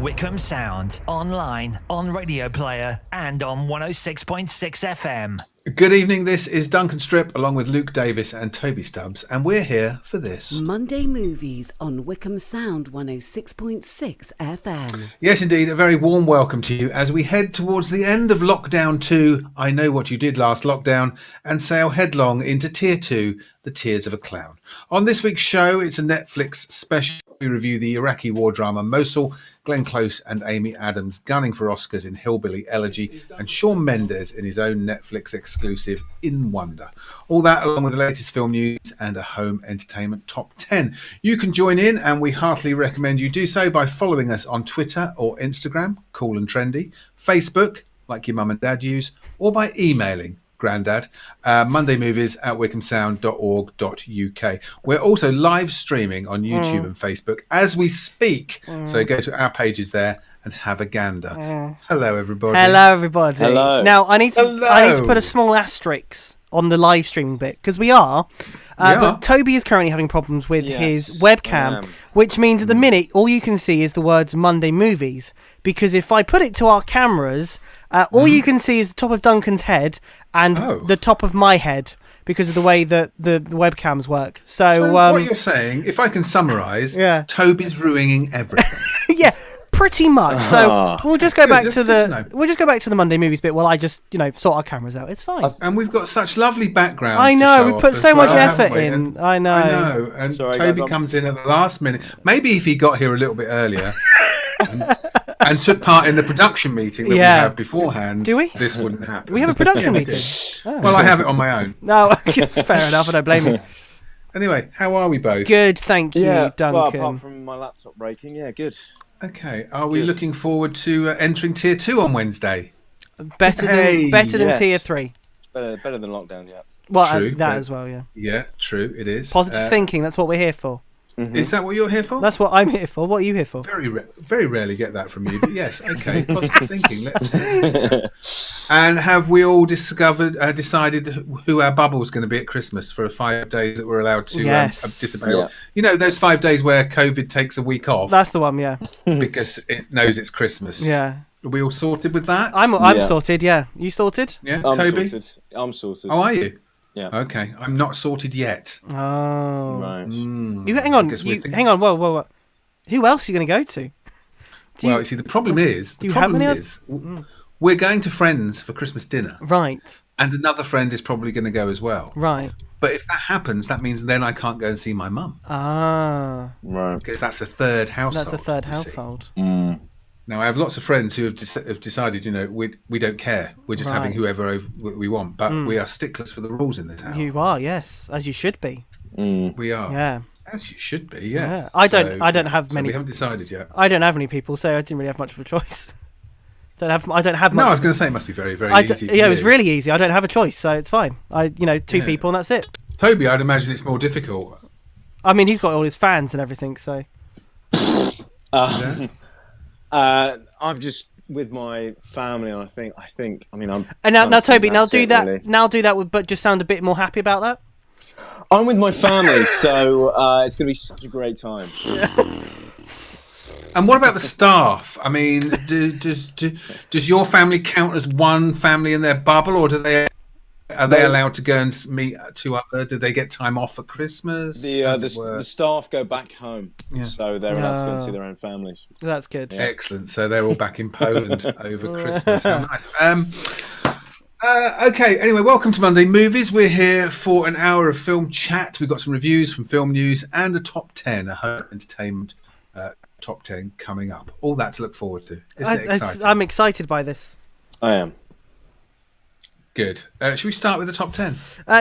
Wycombe Sound, online, on Radio Player, and on 106.6 FM. Good evening, this is Duncan Strip along with Luke Davis and Toby Stubbs, and we're here for this. Monday Movies on Wycombe Sound 106.6 FM. Yes, indeed, a very warm welcome to you as we head towards the end of Lockdown 2, I Know What You Did Last Lockdown, and sail headlong into Tier 2, The Tears of a Clown. On this week's show, it's a Netflix special. We review the Iraqi war drama Mosul, Glenn Close and Amy Adams gunning for Oscars in Hillbilly Elegy, and Shawn Mendes in his own Netflix exclusive In Wonder. All that along with the latest film news and a home entertainment top 10. You can join in, and we heartily recommend you do so by following us on Twitter or Instagram, cool and trendy, Facebook, like your mum and dad use, or by emailing Grandad, mondaymovies@wycombesound.org.uk. We're also live streaming on YouTube and Facebook as we speak. So go to our pages there and have a gander. Hello, everybody. Hello, everybody. Hello. Now, I need to put a small asterisk on the live streaming bit because we are. But Toby is currently having problems with his webcam, which means at the minute all you can see is the words Monday Movies. Because if I put it to our cameras, all you can see is the top of Duncan's head and the top of my head because of the way that the webcams work. So what you're saying, if I can summarise, Toby's ruining everything. Yeah. Pretty much. So we'll just go back to the Monday Movies bit while I just sort our cameras out. It's fine. And we've got such lovely backgrounds. I know to show we put off so as much well, effort haven't we? in. I know. And Sorry, Toby guys, comes in at the last minute. Maybe if he got here a little bit earlier and took part in the production meeting that we had beforehand, do we? This wouldn't happen. We have a production meeting. Oh. Well, I have it on my own. No, fair enough. I don't blame you. Anyway, how are we both? Good, thank you, Duncan. Well, apart from my laptop breaking, good. Okay, are we looking forward to entering Tier 2 on Wednesday? Better than Tier 3. Better than lockdown, yeah. Well, true, that as well, yeah. Yeah, true, it is. Positive thinking, that's what we're here for. Mm-hmm. Is that what you're here for? That's what I'm here for. What are you here for? Very rarely get that from you, but yes, okay. Positive thinking. Let's. And have we all decided who our bubble's going to be at Christmas for 5 days that we're allowed to dissipate? Yeah. You know, those 5 days where COVID takes a week off. That's the one, yeah. Because it knows it's Christmas. Yeah. Are we all sorted with that? I'm sorted, yeah. You sorted? Yeah, I'm Toby? sorted. I'm sorted. Oh, are you? Yeah. Okay, I'm not sorted yet. Oh. Right. You hang on. Hang on. Whoa. Who else are you going to go to? You see, the problem is we're going to friends for Christmas dinner. Right. And another friend is probably going to go as well. Right. But if that happens, that means then I can't go and see my mum. Ah. Right. Because that's a third household. That's a third household. Now, I have lots of friends who have decided, we don't care. We're just having whoever we want. But we are sticklers for the rules in this house. You are, yes. As you should be. We are. Yeah. As you should be, yes. Yeah. I don't have many. So we haven't decided yet. I don't have any people, so I didn't really have much of a choice. I don't have much. No, I was going to say it must be very, very easy for you. It was really easy. I don't have a choice, so it's fine. Two people and that's it. Toby, I'd imagine it's more difficult. I mean, he's got all his fans and everything, so. I'm just with my family, and I think. I mean, I'm. And now, Toby, now do that. Really. Now do that, but just sound a bit more happy about that. I'm with my family, so it's going to be such a great time. And what about the staff? I mean, does your family count as one family in their bubble, or are they allowed to go and meet two other? Do they get time off at Christmas? The staff go back home, so they're allowed to go and see their own families. That's good. Yeah. Excellent. So they're all back in Poland over Christmas. How nice. Okay, anyway, welcome to Monday Movies. We're here for an hour of film chat. We've got some reviews from film news and a top 10, a home entertainment top 10 coming up. All that to look forward to. Isn't it exciting? I'm excited by this. I am. Good. Should we start with the top 10?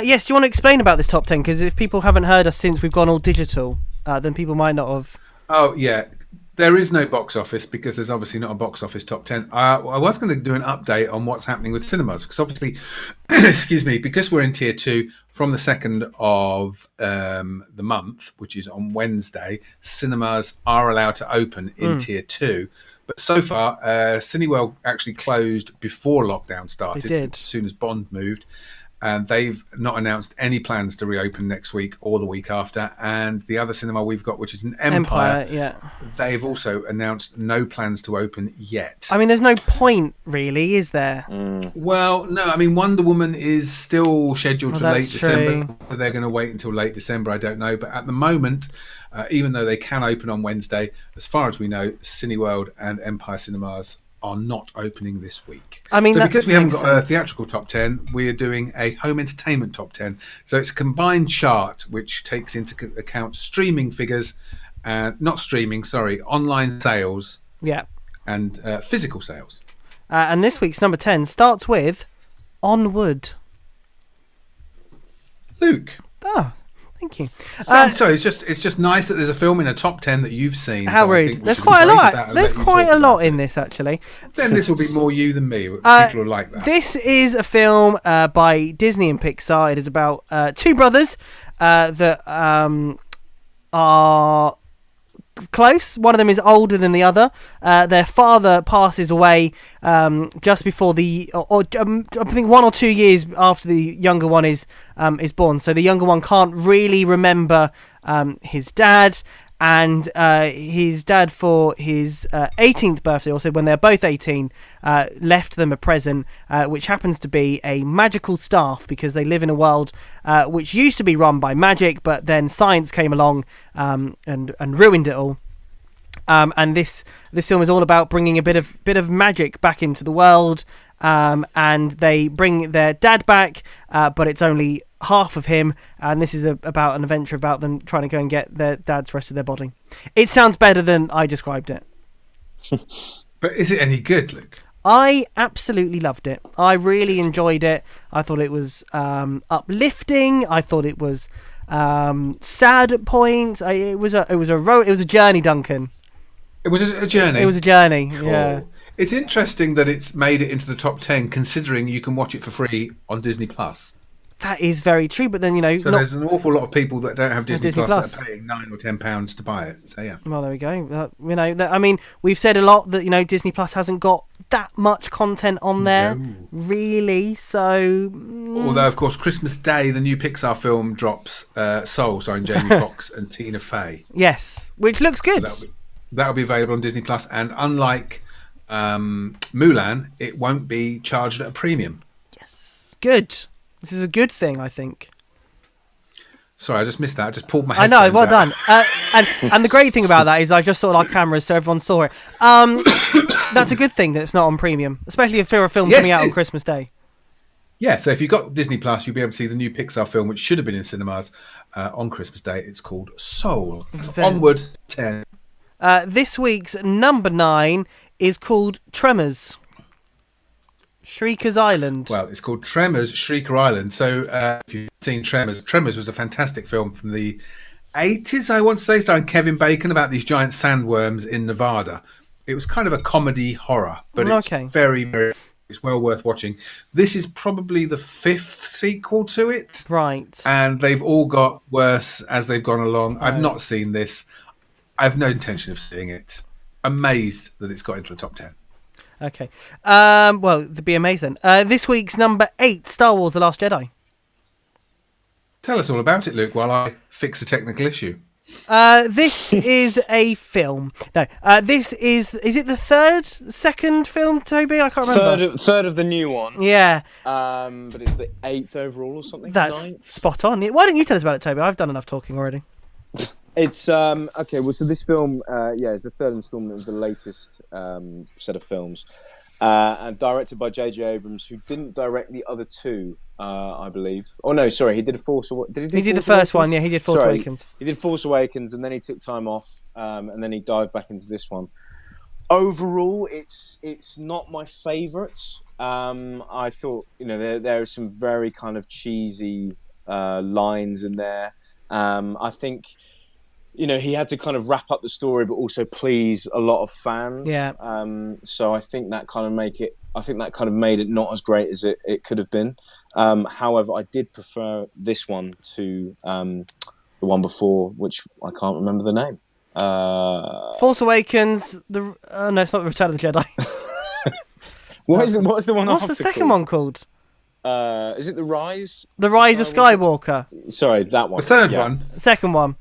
Yes, do you want to explain about this top 10? Because if people haven't heard us since we've gone all digital, then people might not have. Oh, yeah. There is no box office because there's obviously not a box office top 10. I was going to do an update on what's happening with cinemas because obviously, excuse me, because we're in Tier 2 from the 2nd of the month, which is on Wednesday, cinemas are allowed to open in Tier 2. But so far, Cineworld actually closed before lockdown started, They did. as soon as Bond moved. and they've not announced any plans to reopen next week or the week after. And the other cinema we've got, which is an Empire, they've also announced no plans to open yet. I mean, there's no point, really, is there? Well, no. I mean, Wonder Woman is still scheduled for late December. True. Whether they're going to wait until late December, I don't know. But at the moment, even though they can open on Wednesday, as far as we know, Cineworld and Empire Cinemas are not opening this week. I mean, so because we haven't got a sense. theatrical top 10, we're doing a home entertainment top 10. So it's a combined chart which takes into account streaming figures, online sales, and physical sales. And this week's number 10 starts with Onward. Luke. Oh, thank you. So it's just nice that there's a film in a top 10 that you've seen. How rude. There's quite a lot. There's quite a lot in this, actually. Then this will be more you than me. People will like that. This is a film by Disney and Pixar. It is about two brothers that are close. One of them is older than the other. Their father passes away just before I think 1 or 2 years after the younger one is born. So the younger one can't really remember his dad. And his dad, for his 18th birthday, also when they're both 18, left them a present, which happens to be a magical staff, because they live in a world which used to be run by magic, but then science came along and ruined it all. And this film is all about bringing a bit of magic back into the world. And they bring their dad back, but it's only half of him, and this is about an adventure about them trying to go and get their dad's rest of their body. It sounds better than I described it. But is it any good, Luke? I absolutely loved it. I really enjoyed it. I thought it was uplifting. I thought it was sad at points. It was a journey, Duncan. It was a journey. It was a journey. Cool. Yeah. It's interesting that it's made it into the top 10, considering you can watch it for free on Disney Plus. That is very true, but then so there's an awful lot of people that don't have Disney Plus that are paying £9 or £10 to buy it. So yeah. Well, there we go. I mean, we've said a lot that Disney Plus hasn't got that much content on there, really. So, although of course Christmas Day, the new Pixar film drops, Soul, starring Jamie Foxx and Tina Fey. Yes, which looks good. So that'll be available on Disney Plus, and unlike Mulan, it won't be charged at a premium. Yes, good. This is a good thing, I think. Sorry, I just missed that. I just pulled my headphones out. Well done. And the great thing about that is I just saw our cameras so everyone saw it. That's a good thing that it's not on premium, especially if there are a film coming out on Christmas Day. Yeah, so if you've got Disney Plus, you'll be able to see the new Pixar film, which should have been in cinemas on Christmas Day. It's called Soul. Onward 10. This week's number 9 is called Tremors. Shrieker's Island. Well, it's called Tremors, Shrieker Island. So if you've seen Tremors was a fantastic film from the 80s, I want to say, starring Kevin Bacon, about these giant sandworms in Nevada. It was kind of a comedy horror, but it's very, very, it's well worth watching. This is probably the 5th sequel to it. Right. And they've all got worse as they've gone along. I've not seen this. I have no intention of seeing it. Amazed that it's got into the top 10. Okay. Well, to be amazed then. This week's number 8, Star Wars: The Last Jedi. Tell us all about it, Luke, while I fix a technical issue. This is a film. No, this is it the second film, Toby? I can't remember. Third of the new one. Yeah. But it's the 8th overall or something. That's 9th? Spot on. Why don't you tell us about it, Toby? I've done enough talking already. It's okay. Well, so this film, is the third installment of the latest set of films, and directed by J.J. Abrams, who didn't direct the other two, I believe. Oh no, sorry, he did Force Awakens. He did the first one, yeah. He did Force Awakens. He did Force Awakens, and then he took time off, and then he dived back into this one. Overall, it's not my favourite. I thought there are some very kind of cheesy lines in there. I think. He had to kind of wrap up the story, but also please a lot of fans. Yeah. So I think that kind of made it not as great as it could have been. However, I did prefer this one to the one before, which I can't remember the name. Force Awakens. No, it's not Return of the Jedi. What's the one? What's the second one called? Is it The Rise? The Rise of Skywalker. Sorry, that one. The third one. Second one.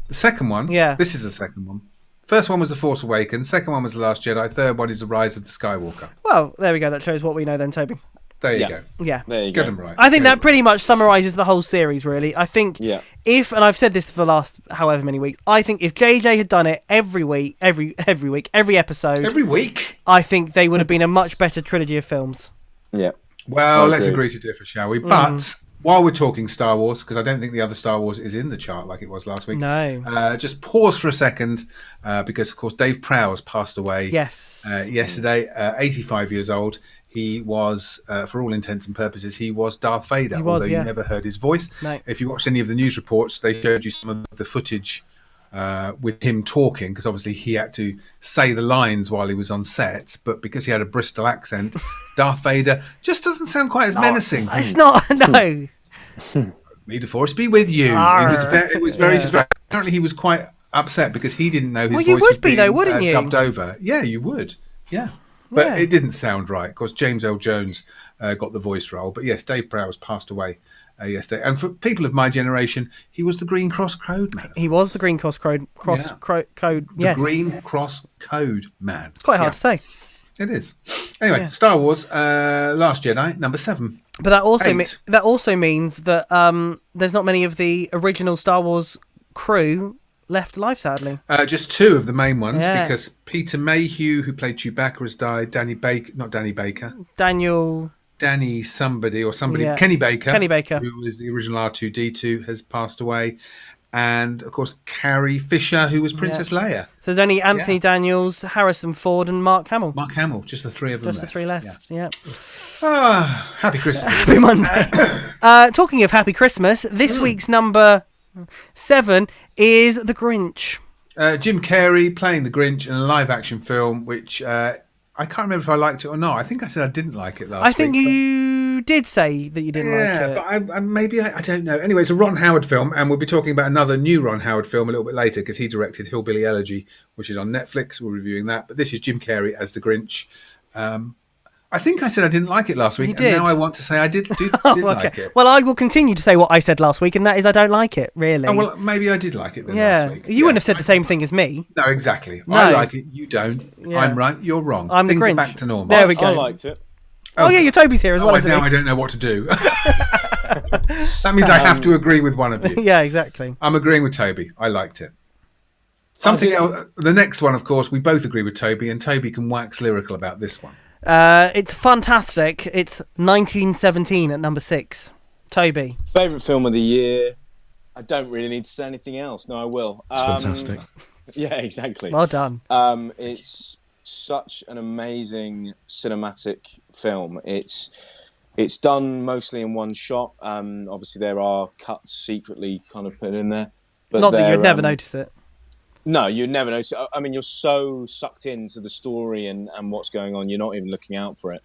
The second one? Yeah. This is the second one. First one was The Force Awakens. Second one was The Last Jedi. Third one is The Rise of the Skywalker. Well, there we go. That shows what we know then, Toby. There you go. Yeah. There you Get go. them right. I think that pretty much summarises the whole series, really. I think if, and I've said this for the last however many weeks, I think if JJ had done it every week, every episode... Every week? I think they would have been a much better trilogy of films. Yeah. Well, let's agree to differ, shall we? But while we're talking Star Wars, because I don't think the other Star Wars is in the chart like it was last week. No. Just pause for a second, because, of course, Dave Prowse passed away yesterday, 85 years old. He was, for all intents and purposes, he was Darth Vader, although you never heard his voice. No. If you watched any of the news reports, they showed you some of the footage with him talking, because obviously he had to say the lines while he was on set, but because he had a Bristol accent, Darth Vader just doesn't sound quite as menacing. It's not, no. May the Force be with you. It was very apparently he was quite upset because he didn't know his voice you would was be being, though, wouldn't you? dubbed over. Yeah, you would. Yeah. But it didn't sound right. Of course, James L. Jones got the voice role. But yes, Dave Prowse passed away yesterday. And for people of my generation, he was the Green Cross Code Man. He was the Green Cross Code. The Green Cross Code Man. It's quite hard to say. It is. Anyway, Star Wars, Last Jedi, number 7. But that also means that there's not many of the original Star Wars crew left alive, sadly. Just 2 of the main ones, because Peter Mayhew, who played Chewbacca, has died. Danny somebody, Kenny Baker, who was the original R2-D2, has passed away. And, of course, Carrie Fisher, who was Princess Leia. So there's only Anthony Daniels, Harrison Ford and Mark Hamill. Just the 3 of them Just the 3 left, yeah. Happy Christmas. Happy Monday. Talking of Happy Christmas, this week's number 7 is The Grinch. Jim Carrey playing the Grinch in a live-action film, which I can't remember if I liked it or not. I think I said I didn't like it last week. I think you did say that you didn't like it. But I don't know. Anyway, it's a Ron Howard film, and we'll be talking about another new Ron Howard film a little bit later, because he directed Hillbilly Elegy, which is on Netflix. We're reviewing that. But this is Jim Carrey as the Grinch. I think I said I didn't like it last week, and now I want to say I did like it. Well, I will continue to say what I said last week, and that is I don't like it, really. Oh, well, maybe I did like it then last week. You wouldn't have said the same thing as me. No, exactly. No. I like it, you don't. Yeah. I'm right, you're wrong. I'm Things the Grinch. are back to normal. There we go. I liked it. Oh yeah, your Toby's here as well, isn't he? Now I don't know what to do. That means I have to agree with one of you. Yeah, exactly. I'm agreeing with Toby. I liked it. Something else. The next one, of course, we both agree with Toby, and Toby can wax lyrical about this one. It's fantastic. It's 1917 at number 6. Toby. Favourite film of the year. I don't really need to say anything else. No, I will. It's fantastic. Yeah, exactly. Well done. It's such an amazing cinematic film. It's done mostly in one shot. Obviously, there are cuts secretly kind of put in there. But not that you'd never notice it. No, you'd never notice it. I mean, you're so sucked into the story and what's going on, you're not even looking out for it.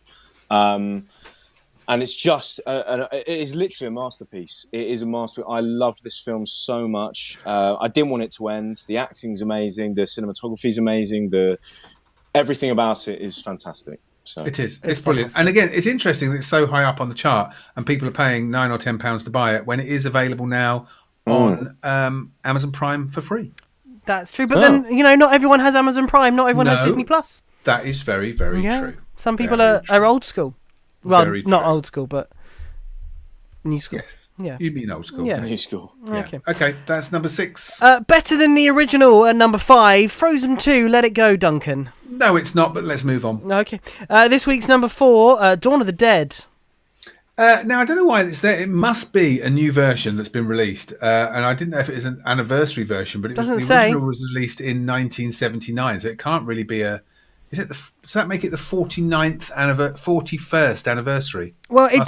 And it's just, it is literally a masterpiece. It is a masterpiece. I loved this film so much. I didn't want it to end. The acting's amazing. The cinematography's amazing. Everything about it is fantastic. So it is. It's brilliant. And again, it's interesting that it's so high up on the chart and people are paying £9 or £10 to buy it when it is available now on Amazon Prime for free. That's true, but then not everyone has Amazon Prime. Not everyone has Disney Plus. That is very, very true. Some people are old school. Well, not old school, but new school. Yes. Yeah. You mean old school? Yeah. New school. Yeah. Okay, that's number 6. Better than the original at number 5. Frozen 2. Let it go, Duncan. No, it's not. But let's move on. Okay. This week's number 4. Dawn of the Dead. Now, I don't know why it's there. It must be a new version that's been released. And I didn't know if it was an anniversary version, but the original was released in 1979. So it can't really be a... Does that make it the 41st anniversary? Well, it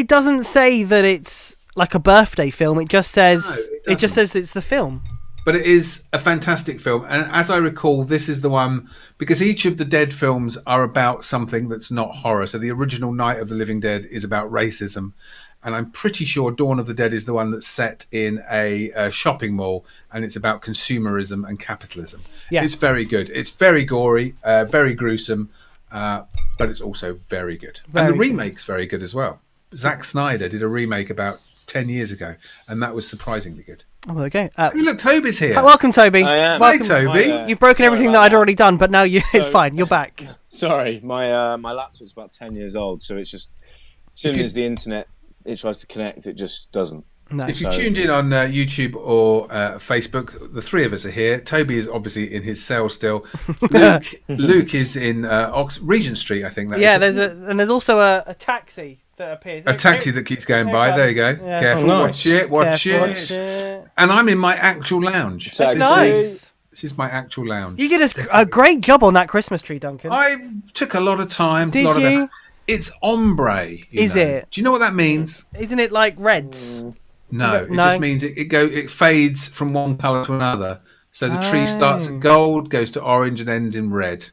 doesn't say that it's like a birthday film. It just says it's the film. But it is a fantastic film. And as I recall, this is the one, because each of the Dead films are about something that's not horror. So the original Night of the Living Dead is about racism. And I'm pretty sure Dawn of the Dead is the one that's set in a shopping mall. And it's about consumerism and capitalism. Yeah. It's very good. It's very gory, very gruesome, but it's also very good. And the remake's very good as well. Zack Snyder did a remake about 10 years ago, and that was surprisingly good. Oh, there we go. Hey, look, Toby's here. Welcome, Toby. I am. Welcome. Hey, Toby. You've broken everything that I'd already done, but now it's fine. You're back. Sorry, my laptop's about 10 years old, so it's just as soon as the internet it tries to connect, it just doesn't. No. If you tuned in on YouTube or Facebook, the three of us are here. Toby is obviously in his cell still. Luke is in Regent Street, I think. There's also a taxi that appears. A taxi that keeps going by. There you go. Yeah. Careful. Watch it. And I'm in my actual lounge. That's nice. This is my actual lounge. You did a great job on that Christmas tree, Duncan. I took a lot of time. Did you? It's ombre. Is it? Do you know what that means? Isn't it like reds? No, it just means it fades from one colour to another. So the tree starts at gold, goes to orange, and ends in red.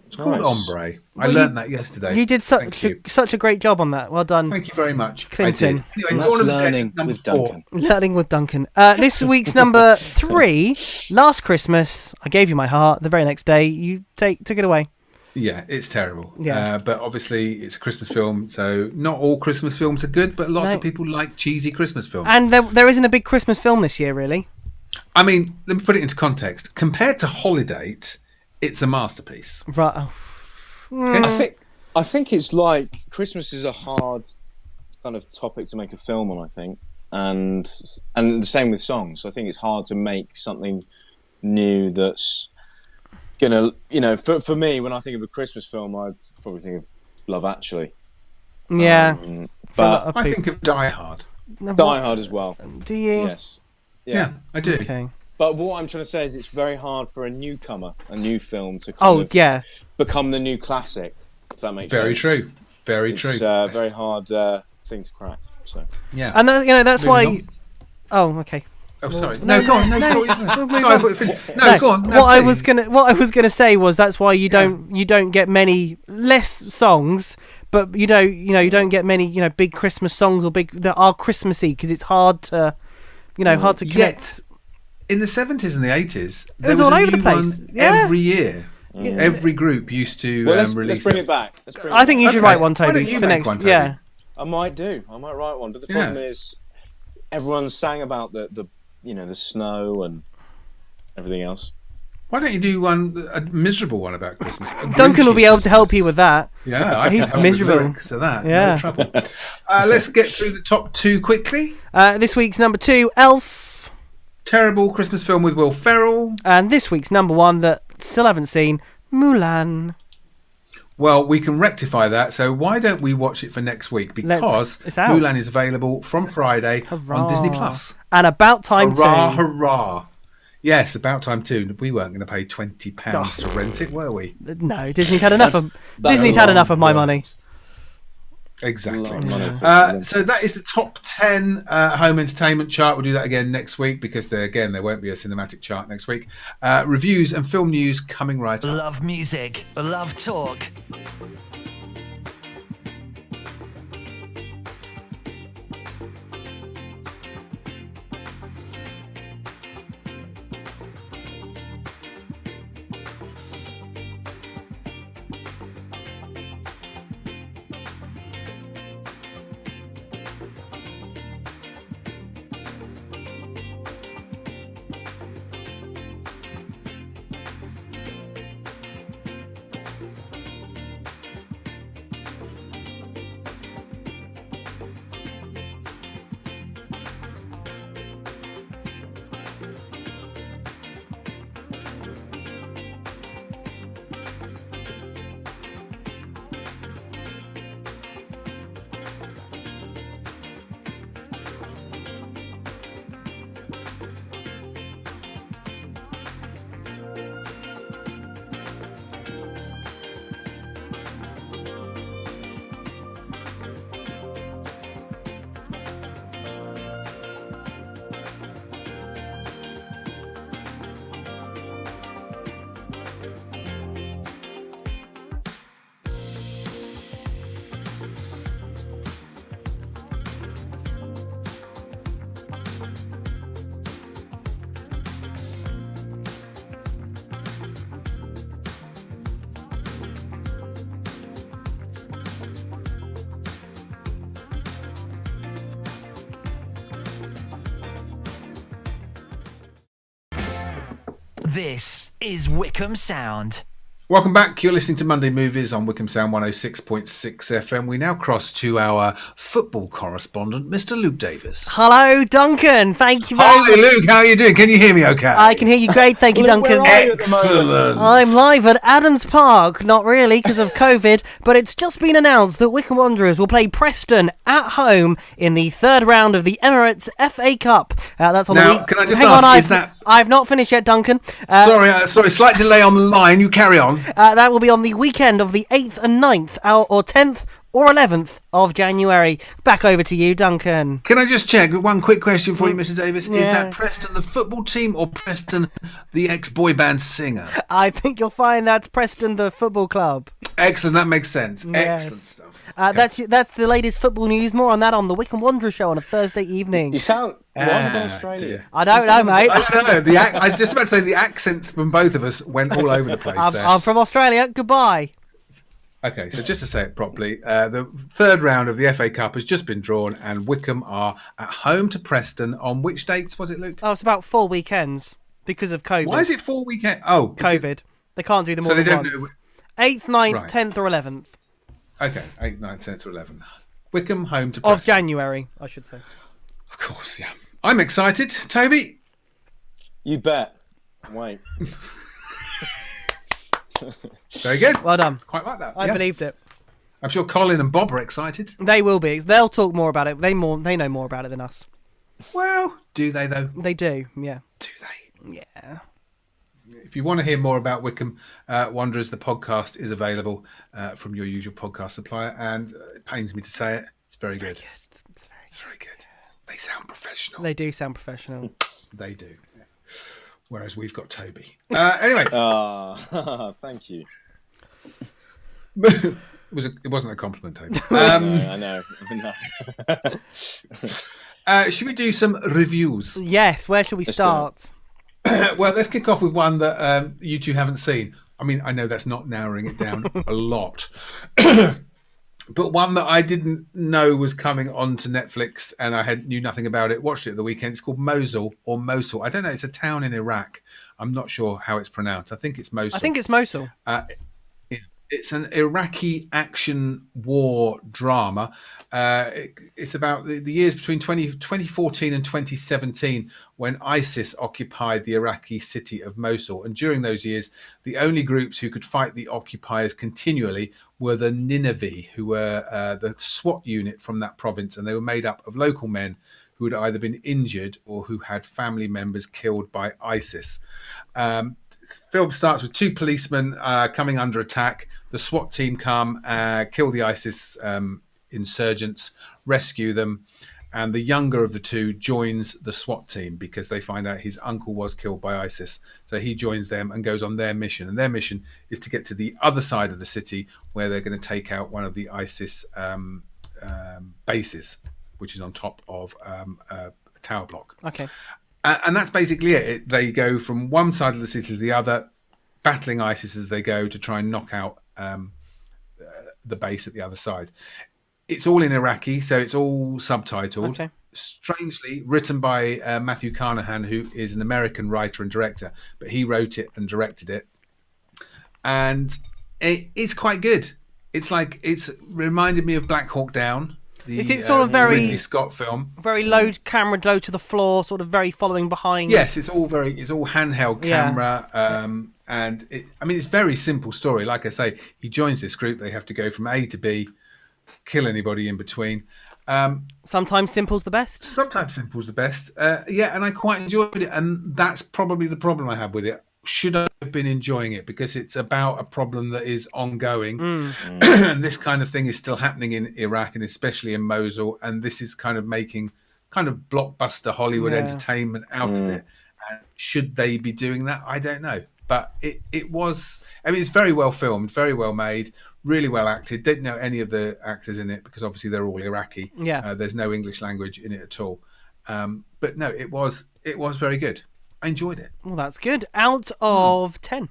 It's called ombre. I learned that yesterday. You did such a great job on that. Well done. Thank you very much, Clinton. Anyway, That's learning with Duncan. Learning with Duncan. This week's number 3. Last Christmas, I gave you my heart. The very next day, you took it away. Yeah, it's terrible. Yeah. But obviously, it's a Christmas film, so not all Christmas films are good, but lots of people like cheesy Christmas films. And there isn't a big Christmas film this year, really. I mean, let me put it into context. Compared to Holiday, it's a masterpiece. Right. I think it's like Christmas is a hard kind of topic to make a film on, I think, and the same with songs. I think it's hard to make something new that's gonna, for me, when I think of a Christmas film, I probably think of Love Actually. Yeah, but I think of Die Hard. Die Hard as well. Do you? Yes. Yeah, I do. Okay. But what I'm trying to say is, it's very hard for a newcomer, a new film, to kind of become the new classic. If that makes Very sense. true. Very true. It's a very hard thing to crack. So yeah, and that's why. Oh, okay. Oh, sorry. No, go on. No, go on. What I was gonna say was that's why you don't get many less songs, but you don't get many big Christmas songs or big that are Christmassy, because it's hard to hard to connect. In the 70s and the 80s, it was all over the place. Every year. Yeah. Every group used to release. Let's bring it back. I think you should write one, Toby. Why don't you for make next. one, Toby? Yeah, I might write one, but the problem is, everyone sang about the snow and everything else. Why don't you do a miserable one about Christmas? Duncan will be able to help you with that. Yeah, he's miserable. So that, yeah. No trouble. Let's get through the top 2 quickly. This week's number 2, Elf. Terrible Christmas film with Will Ferrell. And this week's number 1 that still haven't seen, Mulan. Well, we can rectify that. So why don't we watch it for next week? Because Mulan is available from Friday on Disney Plus. And about time too. Hurrah! Yes, about time too. We weren't going to pay £20 to rent it, were we? No, Disney's had enough of my money. Exactly. So that is the top 10 home entertainment chart. We'll do that again next week, because there won't be a cinematic chart next week. Reviews and film news coming right up. Love music, love talk. This is Wycombe Sound. Welcome back. You're listening to Monday Movies on Wycombe Sound 106.6 FM. We now cross to our football correspondent, Mr. Luke Davis. Hello, Duncan. Thank you very much. Hi, Luke. How are you doing? Can you hear me okay? I can hear you great. Thank you, Luke, Duncan. where are you at the moment? Excellent. I'm live at Adams Park. Not really, because of COVID, but it's just been announced that Wycombe Wanderers will play Preston at home in the third round of the Emirates FA Cup. That's on the week. Can I just Hang ask, on, is that... I've not finished yet, Duncan. Sorry, slight delay on the line. You carry on. That will be on the weekend of the 8th and 9th, or 10th or 11th of January. Back over to you, Duncan. Can I just check one quick question for you, Mr. Davis? Yeah. Is that Preston the football team or Preston the ex-boy band singer? I think you'll find that's Preston the football club. Excellent, that makes sense. Yes. Excellent stuff. That's the latest football news. More on that on the Wycombe Wanderers show on a Thursday evening. You sound... Why have I Australia? Dear. I don't know, mate. I don't know. I was just about to say the accents from both of us went all over the place there. I'm from Australia. Goodbye. Okay, so just to say it properly, the third round of the FA Cup has just been drawn, and Wycombe are at home to Preston on which dates was it, Luke? Oh, it's about 4 weekends because of COVID. Why is it 4 weekends? Oh, COVID. They can't do them So all they at don't once. do- 8th, 9th, Right. 10th or 11th Okay, 8, 9, 10 to 11. Wycombe home to of Preston. January, I should say. Of course, yeah. I'm excited. Toby? You bet. Wait. Very good. Well done. Quite like that. I yeah. believed it. I'm sure Colin and Bob are excited. They will be. They'll talk more about it. They know more about it than us. Well, do they though? They do. Yeah. Do they? Yeah. If you want to hear more about Wycombe Wanderers, the podcast is available from your usual podcast supplier, and it pains me to say it, it's very good. It's very It's very good. They sound professional. They do sound professional. They do. Yeah. Whereas we've got Toby. Anyway, Thank you. it wasn't a compliment, Toby. I know. Should we do some reviews? Yes. Where shall we Let's do it. start? Well, let's kick off with one that you two haven't seen. I mean, I know that's not narrowing it down a lot. But one that I didn't know was coming onto Netflix, and I knew nothing about it. Watched it at the weekend. It's called Mosul or Mosul. I don't know. It's a town in Iraq. I'm not sure how it's pronounced. I think it's Mosul. I think it's Mosul. It's an Iraqi action war drama. It's about the years between 2014 and 2017 when ISIS occupied the Iraqi city of Mosul. And during those years, the only groups who could fight the occupiers continually were the Nineveh, who were the SWAT unit from that province. And they were made up of local men who had either been injured or who had family members killed by ISIS. Film starts with 2 policemen coming under attack. The SWAT team come, kill the ISIS insurgents, rescue them, and the younger of the 2 joins the SWAT team because they find out his uncle was killed by ISIS. So he joins them and goes on their mission. And their mission is to get to the other side of the city where they're going to take out one of the ISIS bases, which is on top of a tower block. Okay. And that's basically it. They go from one side of the city to the other, battling ISIS as they go to try and knock out the base at the other side. It's all in Iraqi, so it's all subtitled. Okay. Strangely written by Matthew Carnahan, who is an American writer and director, but he wrote it and directed it. And it's quite good. It's reminded me of Black Hawk Down. Is it sort of very Ridley Scott film? Very low camera, low to the floor, sort of very following behind? Yes, it's all handheld camera, and it's very simple story. Like I say, he joins this group. They have to go from A to B, kill anybody in between. Sometimes simple's the best. Sometimes simple's the best. And I quite enjoyed it, and that's probably the problem I have with it. Should I have been enjoying it because it's about a problem that is ongoing, and this kind of thing is still happening in Iraq and especially in Mosul, and this is kind of making kind of blockbuster Hollywood entertainment out of it. And should they be doing that? I don't know, but it was. I mean, it's very well filmed, very well made, really well acted. Didn't know any of the actors in it because obviously they're all Iraqi. There's no English language in it at all. But no, it was very good. I enjoyed it. Well, that's good. Out of 10.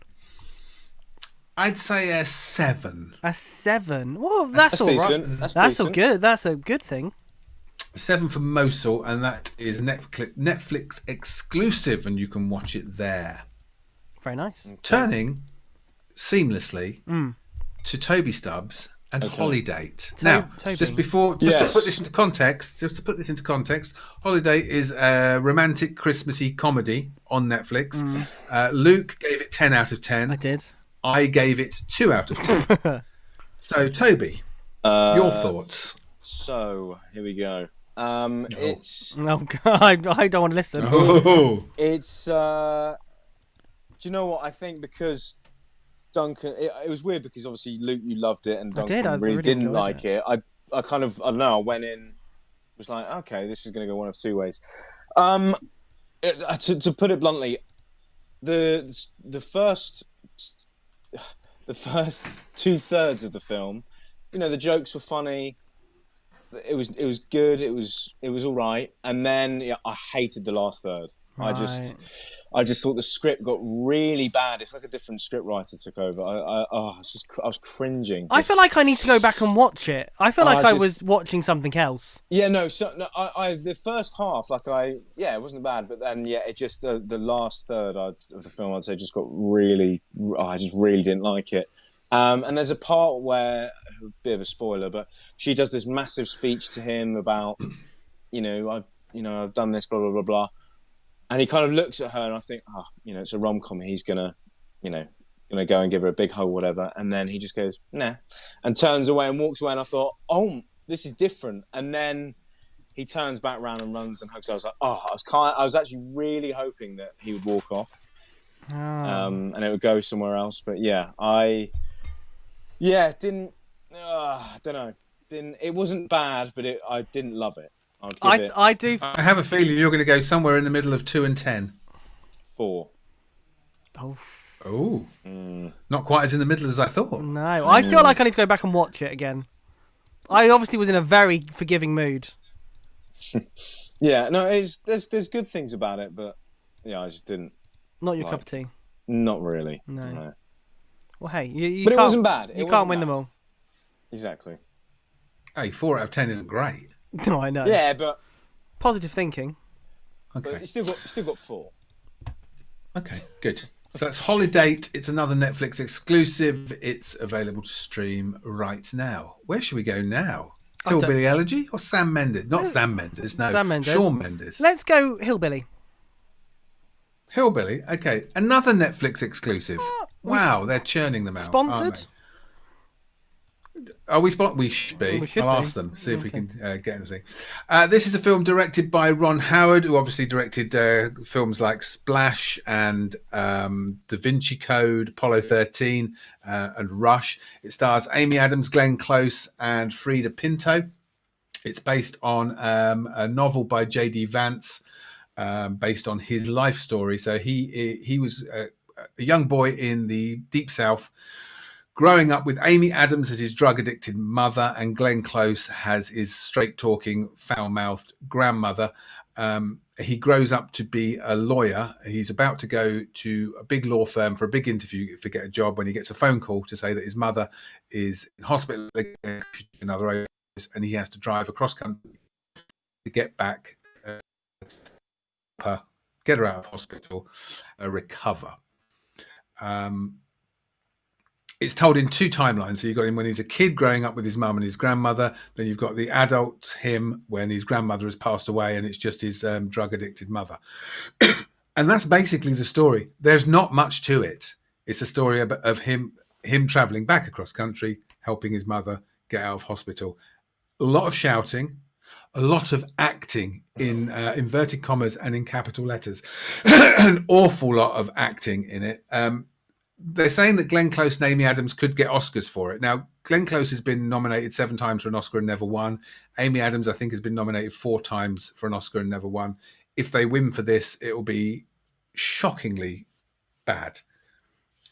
I'd say a 7. A 7. Well, that's all decent. right. That's That's all decent. good. That's a good thing. 7 for Mosul, and that is Netflix exclusive, and you can watch it there. Very nice. Okay. Turning seamlessly to Toby Stubbs and Holiday. Now, Toby. just to put this into context, Holiday is a romantic Christmassy comedy on Netflix. Luke gave it 10 out of 10. I did. I gave it 2 out of 10. So, Toby, your thoughts? So, here we go. It's... Oh, God, I don't want to listen. Oh. It's... do you know what? I think because Duncan... It was weird because obviously, Luke, you loved it, and Duncan really didn't like it. I kind of... I don't know, I went in... was like, okay, this is going to go one of two ways. To put it bluntly, the first 2/3 of the film, the jokes were funny. It was good. It was all right. And then I hated the last third. Right. I just thought the script got really bad. It's like a different script writer took over. I was cringing. I feel like I need to go back and watch it. I feel like I was watching something else. Yeah, no. So no, I the first half, it wasn't bad, but then it just the last third of the film, I'd say, just got really. I just really didn't like it. And there's a part where, a bit of a spoiler, but she does this massive speech to him about, I've done this, blah blah blah blah. And he kind of looks at her, and I think, it's a rom-com. He's gonna go and give her a big hug, or whatever. And then he just goes, nah, and turns away and walks away. And I thought, oh, this is different. And then he turns back around and runs and hugs her. I was like, I was actually really hoping that he would walk off, and it would go somewhere else. But I don't know. It wasn't bad, but I didn't love it. I have a feeling you're going to go somewhere in the middle of 2 and 10. 4. Oh. Not quite as in the middle as I thought. No, I feel like I need to go back and watch it again. I obviously was in a very forgiving mood. Yeah, no, there's good things about it, but I just didn't. Not your cup of tea. Not really. No. Well, hey, you but can't, it wasn't bad. You can't win them all. Exactly. Hey, 4 out of 10 isn't great. No, I know. Yeah, but positive thinking. Okay. But you still got 4. Okay, good. So that's Holiday. It's another Netflix exclusive. It's available to stream right now. Where should we go now? Hillbilly Elegy or Sam Mendes? Not Sam Mendes, no. Sam Mendes. Shawn Mendes. Let's go Hillbilly. Hillbilly? Okay. Another Netflix exclusive. Wow, they're churning them out. Sponsored? Are we We should be. I'll ask them, see if we can get anything. This is a film directed by Ron Howard, who obviously directed films like Splash and Da Vinci Code, Apollo 13, and Rush. It stars Amy Adams, Glenn Close, and Frida Pinto. It's based on a novel by J.D. Vance, based on his life story. So he was a young boy in the Deep South, growing up with Amy Adams as his drug-addicted mother and Glenn Close as his straight-talking, foul-mouthed grandmother. He grows up to be a lawyer. He's about to go to a big law firm for a big interview to get a job when he gets a phone call to say that his mother is in hospital, another, and he has to drive across country to get back, get her out of hospital, recover. It's told in 2 timelines. So you've got him when he's a kid growing up with his mum and his grandmother. Then you've got the adult him when his grandmother has passed away and it's just his drug-addicted mother. And that's basically the story. There's not much to it. It's a story of him travelling back across country, helping his mother get out of hospital. A lot of shouting, a lot of acting in inverted commas and in capital letters. An awful lot of acting in it. They're saying that Glenn Close and Amy Adams could get Oscars for it. Now, Glenn Close has been nominated 7 times for an Oscar and never won. Amy Adams, I think, has been nominated 4 times for an Oscar and never won. If they win for this, it will be shockingly bad.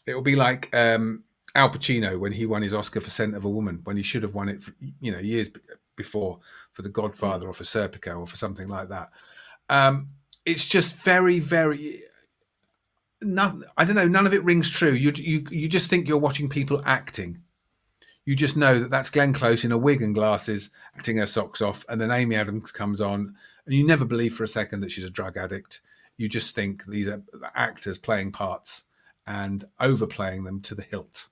It will be like Al Pacino when he won his Oscar for Scent of a Woman, when he should have won it for, years before for The Godfather or for Serpico or for something like that. It's just very, very... I don't know. None of it rings true. You just think you're watching people acting. You just know that that's Glenn Close in a wig and glasses acting her socks off, and then Amy Adams comes on, and you never believe for a second that she's a drug addict. You just think these are actors playing parts, and overplaying them to the hilt.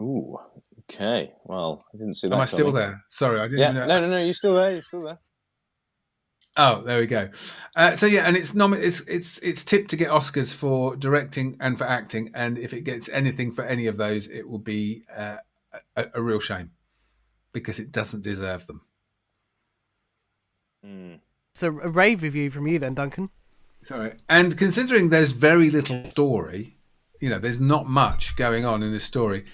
Ooh, okay. Well, I didn't see that. Am I still there? Sorry, I didn't. Yeah, Even know. no, you're still there. You're still there. Oh, there we go. So yeah, and it's tipped to get Oscars for directing and for acting, and if it gets anything for any of those, it will be a real shame because it doesn't deserve them. So a rave review from you then, Duncan. Sorry, and considering there's very little story, there's not much going on in this story.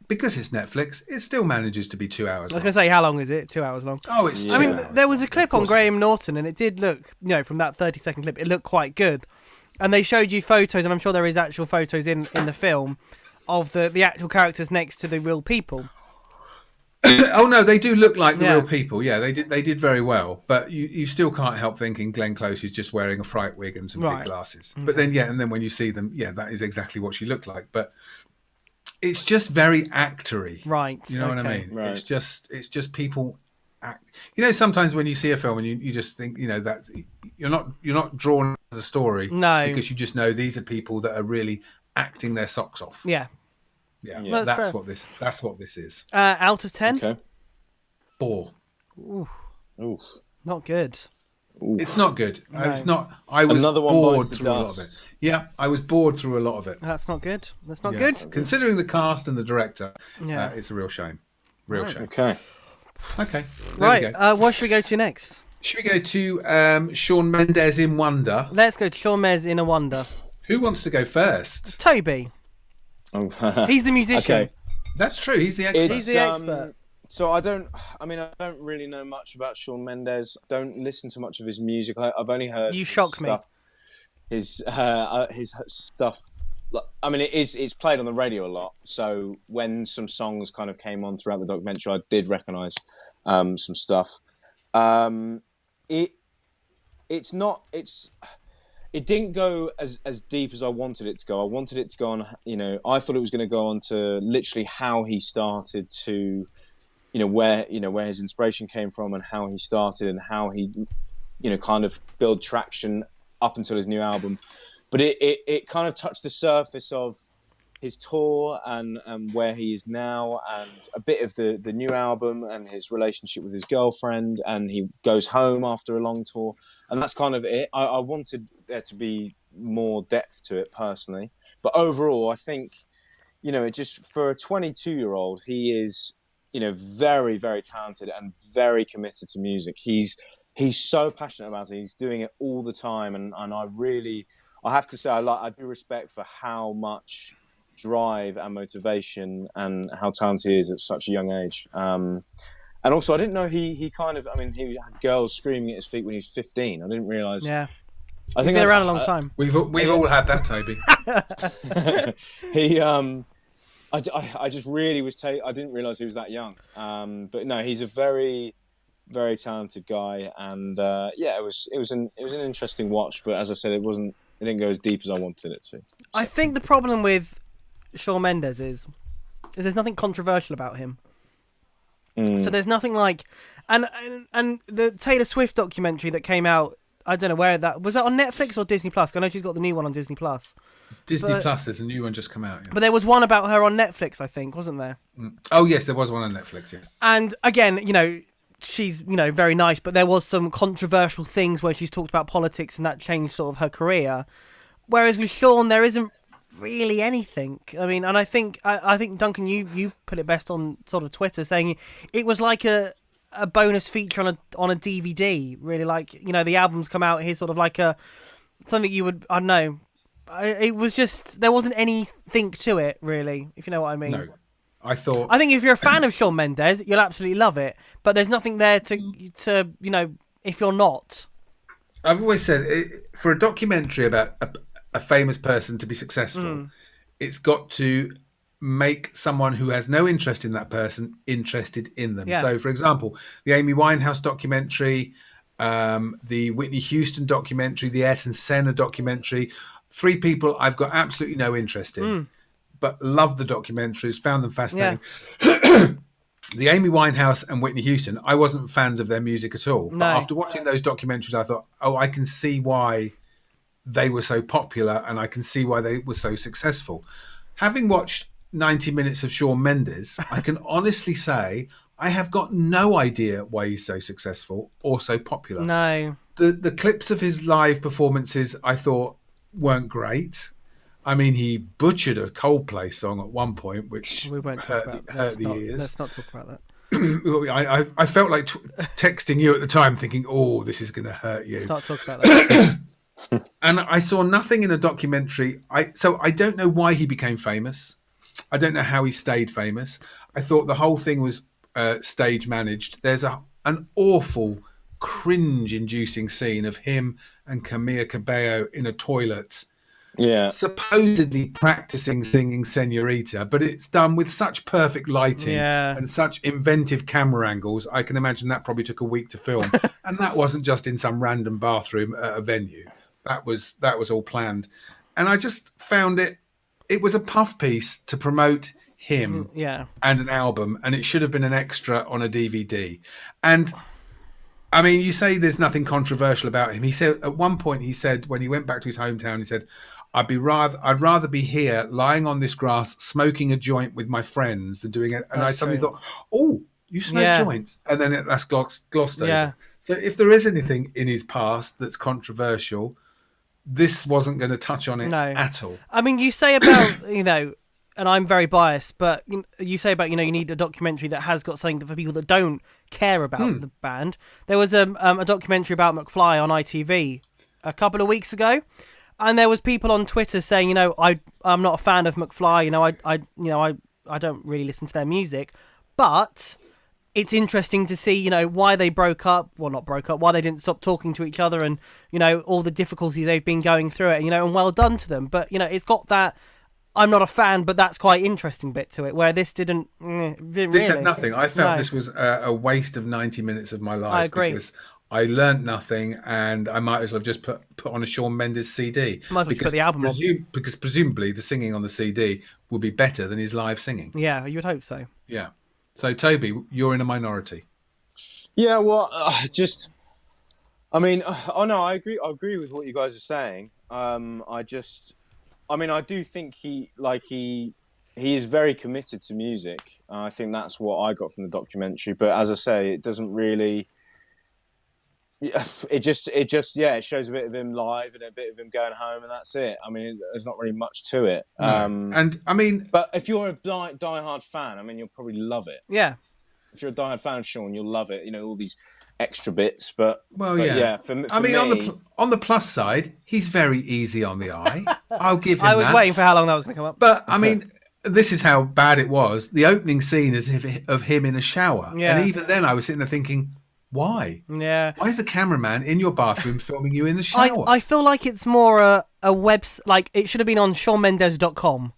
Because it's Netflix, it still manages to be 2 hours long. I was going to say, how long is it? 2 hours long. Oh, it's 2 I mean, hours there was long. a clip on Graham Norton, and it did look, from that 30-second clip, it looked quite good. And they showed you photos, and I'm sure there is actual photos in the film, of the actual characters next to the real people. Oh no, they do look like the real people. Yeah, they did very well. But you still can't help thinking Glenn Close is just wearing a fright wig and some big glasses. Okay. But then when you see them, that is exactly what she looked like. But it's just very actory, right? You know what I mean? Right. It's just people act. Sometimes when you see a film and you just think, that you're not drawn to the story, no, because you just know these are people that are really acting their socks off. Yeah. Well, that's what this is. Out of 10, okay. 4. Oof. Not good. Oof. It's not good. No. It's not. I was Another one bored bites the through a lot of dust. it. Yeah, I was bored through a lot of it. That's not good. That's not Yes. good. Considering the cast and the director, Yeah. it's a real shame. Real shame. Okay. Okay. Right. We go. What should we go to next? Should we go to Shawn Mendes in Wonder? Let's go to Shawn Mendes in a Wonder. Who wants to go first? Toby. He's the musician. Okay. That's true. He's the expert. He's the expert. So I don't really know much about Shawn Mendes. Don't listen to much of his music. I've only heard You his shock stuff. His stuff. I mean, it's played on the radio a lot. So when some songs kind of came on throughout the documentary, I did recognise some stuff. It didn't go as deep as I wanted it to go. I wanted it to go on. I thought it was going to go on to literally how he started to. Where his inspiration came from and how he started and how he, kind of build traction up until his new album. But it kind of touched the surface of his tour and where he is now and a bit of the new album and his relationship with his girlfriend, and he goes home after a long tour. And that's kind of it. I wanted there to be more depth to it personally. But overall, I think, it just for a 22-year-old, he is... very, very talented and very committed to music. He's so passionate about it. He's doing it all the time, and I have to say, I do respect for how much drive and motivation and how talented he is at such a young age. And also, I didn't know he kind of. I mean, he had girls screaming at his feet when he was 15. I didn't realise. Yeah. I think he's been around a long time. We've all had that, Toby. I just really was. I didn't realise he was that young. But no, he's a very, very talented guy, and it was an interesting watch. But as I said, it didn't go as deep as I wanted it to. So. I think the problem with Shawn Mendes is there's nothing controversial about him. So there's nothing like, and the Taylor Swift documentary that came out. I don't know where that was. That on Netflix or Disney Plus? I know she's got the new one on Disney Plus. Disney Plus, there's a new one just come out. Yeah. But there was one about her on Netflix, I think, wasn't there? Oh yes, there was one on Netflix. Yes. And again, she's very nice, but there was some controversial things where she's talked about politics, and that changed sort of her career. Whereas with Shawn, there isn't really anything. I mean, and I think Duncan, you put it best on sort of Twitter, saying it was like a bonus feature on a DVD, really. Like, the album's come out, here's sort of like something you would, I don't know, it was just, there wasn't anything to it, really, if you know what I mean. No, I think if you're a fan of Shawn Mendes, you'll absolutely love it, but there's nothing there to if you're not. I've always said, for a documentary about a famous person to be successful, it's got to make someone who has no interest in that person interested in them. Yeah. So, for example, the Amy Winehouse documentary, the Whitney Houston documentary, the Ayrton Senna documentary, 3 people I've got absolutely no interest in, but love the documentaries, found them fascinating. Yeah. The Amy Winehouse and Whitney Houston, I wasn't fans of their music at all. No. But after watching those documentaries, I thought, I can see why they were so popular, and I can see why they were so successful. Having watched 90 minutes of Shawn Mendes, I can honestly say I have got no idea why he's so successful or so popular. No. The clips of his live performances I thought weren't great. I mean, he butchered a Coldplay song at one point, which we won't talk about. hurt the ears. Let's not talk about that. I felt like texting you at the time thinking, oh, this is going to hurt you. Let's not talk about that. And I saw nothing in the documentary. So I don't know why he became famous. I don't know how he stayed famous. I thought the whole thing was stage managed. There's an awful cringe-inducing scene of him and Camila Cabello in a toilet, supposedly practicing singing Senorita, but it's done with such perfect lighting and such inventive camera angles. I can imagine that probably took a week to film. And that wasn't just in some random bathroom at a venue. That was all planned. And I just found it was a puff piece to promote him and an album, and it should have been an extra on a DVD. And I mean, you say there's nothing controversial about him. He said at one point, he said when he went back to his hometown, he said, I'd rather be here lying on this grass smoking a joint with my friends than doing it. And I suddenly thought, oh, you smoke joints, and then that's glossed over. So if there is anything in his past that's controversial, this wasn't going to touch on it at all. I mean, you say about and I'm very biased, but you say about you need a documentary that has got something for people that don't care about the band. There was a documentary about McFly on ITV a couple of weeks ago, and there was people on Twitter saying, I'm not a fan of McFly. I don't really listen to their music, but it's interesting to see why they broke up. Well, not broke up. Why they didn't stop talking to each other, and all the difficulties they've been going through it. And well done to them. But it's got that. I'm not a fan, but that's quite interesting bit to it, where this didn't really. This had nothing. I felt this was a waste of 90 minutes of my life. I agree. Because I learnt nothing, and I might as well have just put on a Shawn Mendes CD. Might as well put the album on. Because presumably the singing on the CD will be better than his live singing. Yeah, you would hope so. Yeah. So, Toby, you're in a minority. Yeah, well, I agree with what you guys are saying. I do think he is very committed to music. I think that's what I got from the documentary. But as I say, it doesn't really. It shows a bit of him live and a bit of him going home, and that's it. I mean, there's not really much to it. But if you're a diehard fan, you'll probably love it. Yeah. If you're a diehard fan of Shawn, you'll love it. All these extra bits, but for me, on the plus side, he's very easy on the eye. I'll give him that. I was waiting for how long that was going to come up. But I mean, this is how bad it was. The opening scene is of him in a shower, and even then, I was sitting there thinking, why? Yeah. Why is the cameraman in your bathroom filming you in the shower? I feel like it's more a web. Like it should have been on ShawnMendes.com.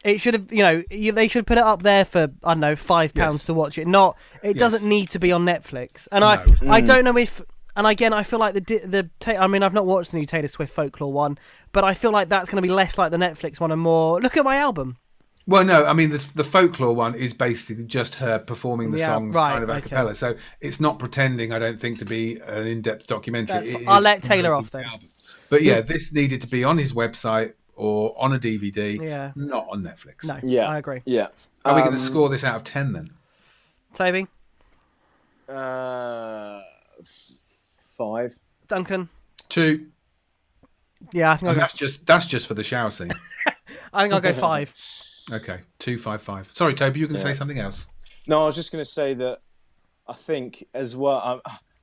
It should have, they should put it up there for, I don't know, £5 to watch it. It doesn't need to be on Netflix. And I don't know if, and again, I feel like I've not watched the new Taylor Swift Folklore one, but I feel like that's going to be less like the Netflix one and more, look at my album. Well, no, I mean, the Folklore one is basically just her performing the songs kind of a cappella. So it's not pretending, I don't think, to be an in-depth documentary. I'll let Taylor off then. But this needed to be on his website or on a DVD, not on Netflix. No, I agree. Yeah. Are we going to score this out of 10 then? Toby? 5. Duncan? 2. Yeah, I think that's just for the shower scene. I think I'll go 5. Okay, 2, 5, 5. Sorry, Toby, you can say something else. No, I was just going to say that I think as well.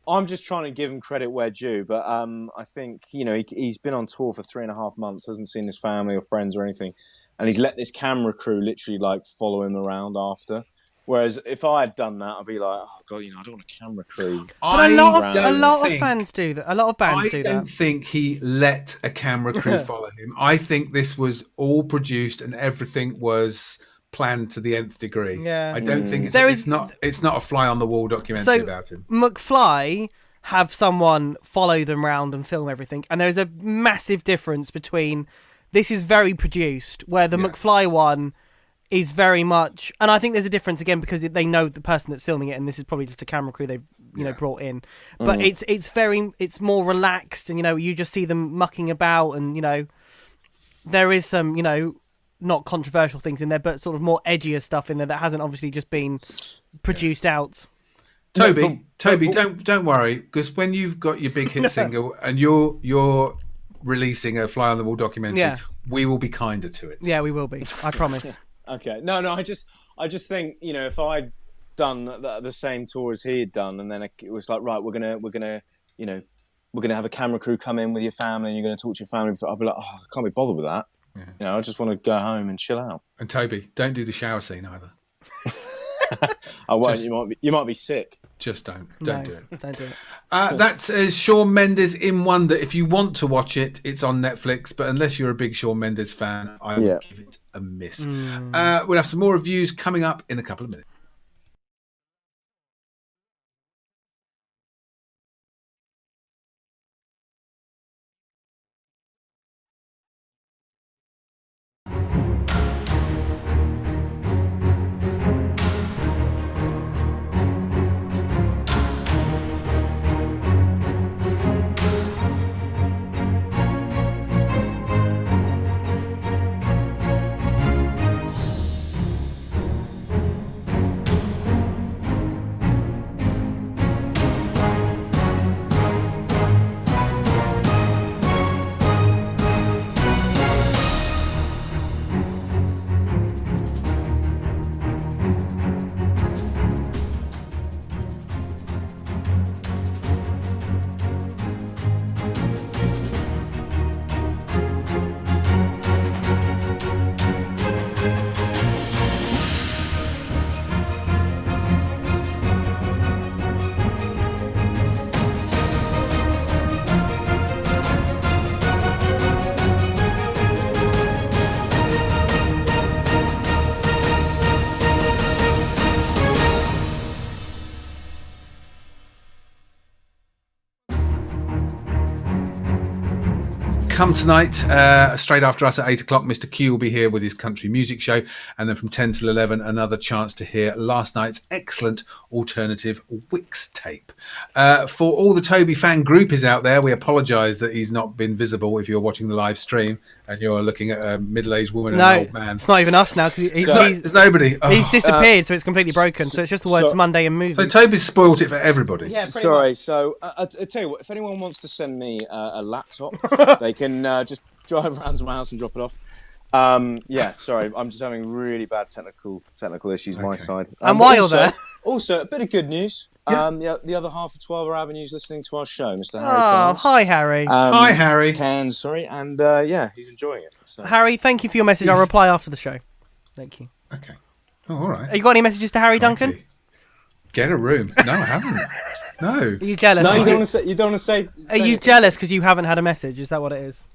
I'm just trying to give him credit where due, but I think he's been on tour for 3.5 months, hasn't seen his family or friends or anything, and he's let this camera crew literally follow him around after. Whereas if I had done that, I'd be like, oh god, I don't want a camera crew. But a lot of fans do that. A lot of bands do that. I don't think he let a camera crew follow him. I think this was all produced and everything was planned to the nth degree. Yeah. I don't think it's not a fly on the wall documentary about him. McFly have someone follow them around and film everything, and there's a massive difference between this is very produced, where the McFly one is very much, and I think there's a difference again because they know the person that's filming it, and this is probably just a camera crew they've brought in. But it's more relaxed, and you just see them mucking about, and there is some not controversial things in there, but sort of more edgier stuff in there that hasn't obviously just been produced out. Toby, don't worry, because when you've got your big hit single and you're releasing a fly on the wall documentary, we will be kinder to it. Yeah, we will be. I promise. Okay. No. I just think if I'd done the same tour as he had done, and then it was like, right, we're gonna have a camera crew come in with your family, and you're gonna talk to your family. I'd be like, I can't be bothered with that. Yeah. I just want to go home and chill out. And Toby, don't do the shower scene either. I won't. You might be sick. Just don't do it. Don't do it. That's Shawn Mendes in Wonder. If you want to watch it, it's on Netflix. But unless you're a big Shawn Mendes fan, I would give it a miss. We'll have some more reviews coming up in a couple of minutes. Come tonight, straight after us at 8 o'clock, Mr. Q will be here with his country music show. And then from 10 till 11, another chance to hear last night's excellent alternative Wix tape. For all the Toby fan groupies out there, we apologise that he's not been visible if you're watching the live stream and you're looking at a middle-aged woman and an old man. It's not even us now. There's nobody. He's disappeared, so it's completely broken. So it's just the words Monday and movie. So Toby's spoilt it for everybody. Yeah, sorry. So I tell you what, if anyone wants to send me a laptop, they can just drive around to my house and drop it off. Sorry, I'm just having really bad technical issues my side. And while you're there, also a bit of good news. The other half of 12 Avenues listening to our show, Mr. Harry. Oh, hi Harry. Hi Harry. And he's enjoying it. So. Harry, thank you for your message. I'll reply after the show. Thank you. Okay. Oh, all right. Have you got any messages to Harry Duncan? Get a room. No, I haven't. No. Are you jealous? No, you don't want to say. Are you jealous because you haven't had a message? Is that what it is?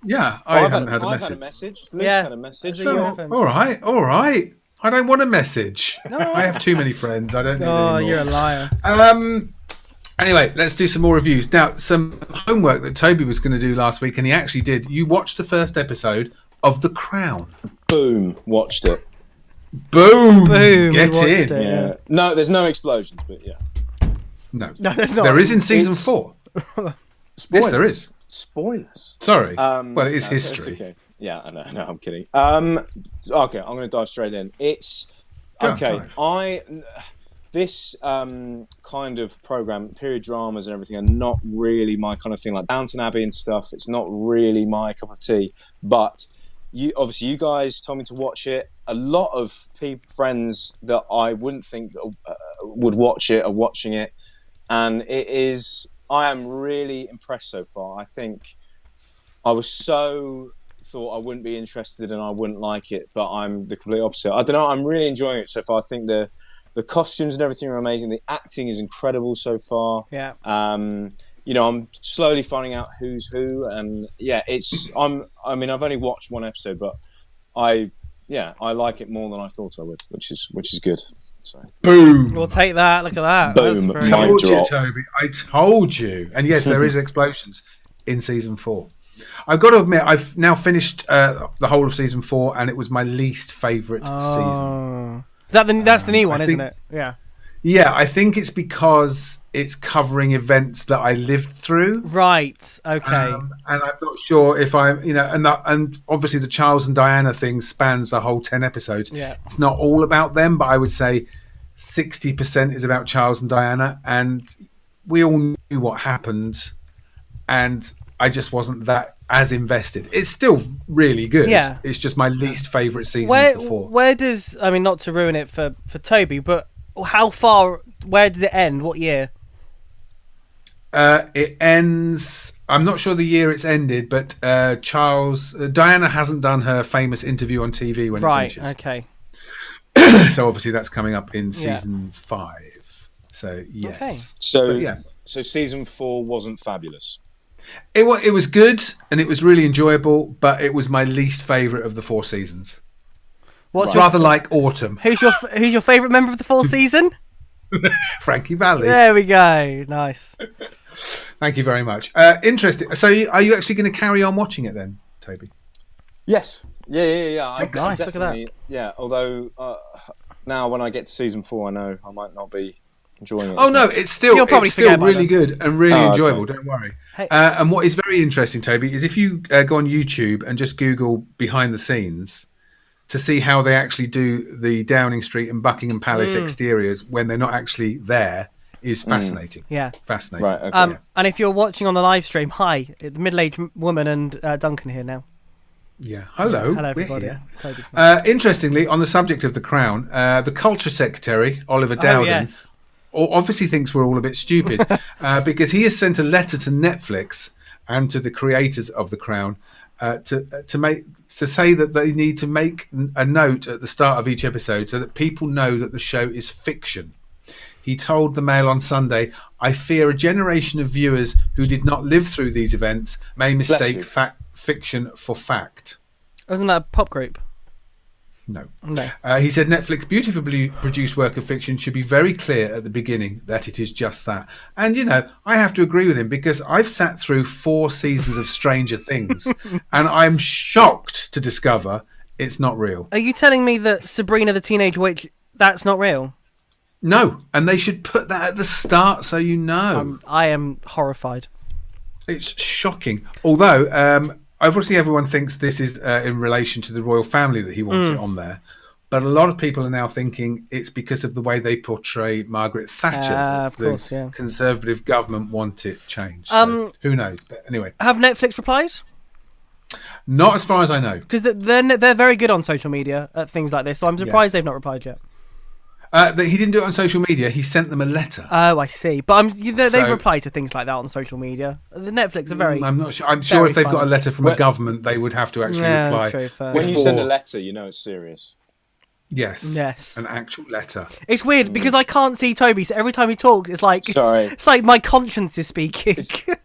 Yeah, I haven't had a I've message. had a message. Luke's had a message. All right. I don't want a message. No. I have too many friends. I don't need any more. You're a liar. Anyway, let's do some more reviews. Now, some homework that Toby was going to do last week, and he actually did. You watched the first episode of The Crown. Boom. Watched it. Boom. Get in. Yeah. No, there's no explosions, but yeah. No, there's not. There is in season 4. Spoilers. Yes, there is. Spoilers. Sorry. Well, it is history. Okay. Yeah, I know. No, I'm kidding. Okay, I'm going to dive straight in. It's okay. This kind of program, period dramas and everything, are not really my kind of thing. Like Downton Abbey and stuff. It's not really my cup of tea. But you guys told me to watch it. A lot of friends that I wouldn't think would watch it are watching it, and it is. I am really impressed so far. I think I thought I wouldn't be interested and I wouldn't like it, but I'm the complete opposite. I don't know. I'm really enjoying it so far. I think the costumes and everything are amazing. The acting is incredible so far. Yeah. I'm slowly finding out who's who, and I've only watched one episode, but I like it more than I thought I would, which is good. So. Boom. We'll take that. Look at that. Boom. I told you, Toby. I told you. And yes, there is explosions in season 4. I've got to admit, I've now finished the whole of season 4, and it was my least favourite season. Is that that's the new one, isn't it? Yeah. Yeah, I think it's because it's covering events that I lived through. Right. Okay. And I'm not sure if I'm, and obviously the Charles and Diana thing spans the whole 10 episodes. Yeah. It's not all about them, but I would say 60% is about Charles and Diana, and we all knew what happened, and I just wasn't that as invested. It's still really good. Yeah. It's just my least favourite season of the 4. Where does, I mean, not to ruin it for Toby, but how far, where does it end? What year? It ends, I'm not sure the year it's ended, but Diana hasn't done her famous interview on TV when it finishes. Right, okay. So obviously that's coming up in season 5. So yes. Okay. So season 4 wasn't fabulous. It was good and it was really enjoyable, but it was my least favourite of the 4 seasons. What's rather like Autumn. Who's your favourite member of the 4th season? Frankie Valli. There we go. Nice. Thank you very much. Interesting. So are you actually going to carry on watching it then, Toby? Yes. Yeah. Nice. Look at that. Yeah. Although now when I get to season 4, I know I might not be enjoying it. Oh no, it's still really good and really enjoyable. Okay. Don't worry. Hey. And what is very interesting, Toby, is if you go on YouTube and just Google behind the scenes to see how they actually do the Downing Street and Buckingham Palace exteriors when they're not actually there is fascinating. Yeah. Fascinating. Right, okay. And if you're watching on the live stream, hi, the middle-aged woman and Duncan here now. Yeah. Hello. Hello, everybody. We're here. Interestingly, on the subject of the Crown, the Culture Secretary, Oliver Dowden, obviously thinks we're all a bit stupid because he has sent a letter to Netflix and to the creators of the Crown to say that they need to make a note at the start of each episode so that people know that the show is fiction. He told the Mail on Sunday, "I fear a generation of viewers who did not live through these events may mistake fiction for fact." Wasn't that a pop group? No. No. He said Netflix beautifully produced work of fiction should be very clear at the beginning that it is just that. And, I have to agree with him because I've sat through 4 seasons of Stranger Things and I'm shocked to discover it's not real. Are you telling me that Sabrina the Teenage Witch, that's not real? No. And they should put that at the start so you know. I am horrified. It's shocking. Although... obviously, everyone thinks this is in relation to the royal family that he wants it on there. But a lot of people are now thinking it's because of the way they portray Margaret Thatcher. Of course, yeah. Conservative government want it changed. So who knows? But anyway. Have Netflix replied? Not as far as I know. Because they're very good on social media at things like this. So I'm surprised they've not replied yet. He didn't do it on social media. He sent them a letter. Oh, I see. But they reply to things like that on social media. The Netflix are very... I'm not sure. I'm sure if they've got a letter from a government, they would have to actually reply. True, when you send a letter, you know it's serious. Yes. An actual letter. It's weird because I can't see Toby, so every time he talks, it's like it's like my conscience is speaking.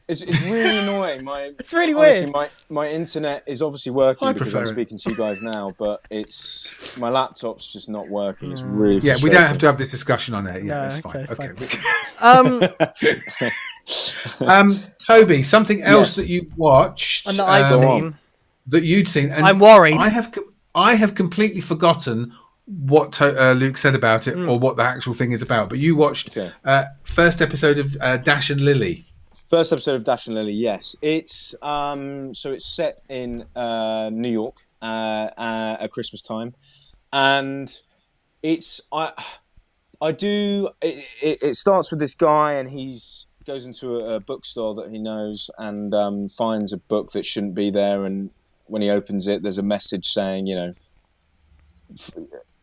It's really annoying. It's really weird. My internet is obviously working because I'm speaking to you guys now, but my laptop's just not working. It's really frustrating. We don't have to have this discussion on air. Yeah, that's fine. Okay. Toby, something else that you watched and that I've seen, that you'd seen, and I'm worried. I have completely forgotten what Luke said about it or what the actual thing is about. But you watched first episode of Dash and Lily. First episode of Dash and Lily, yes. It's it's set in New York at Christmas time, and it starts with this guy, and he's goes into a bookstore that he knows and finds a book that shouldn't be there, and when he opens it, there's a message saying,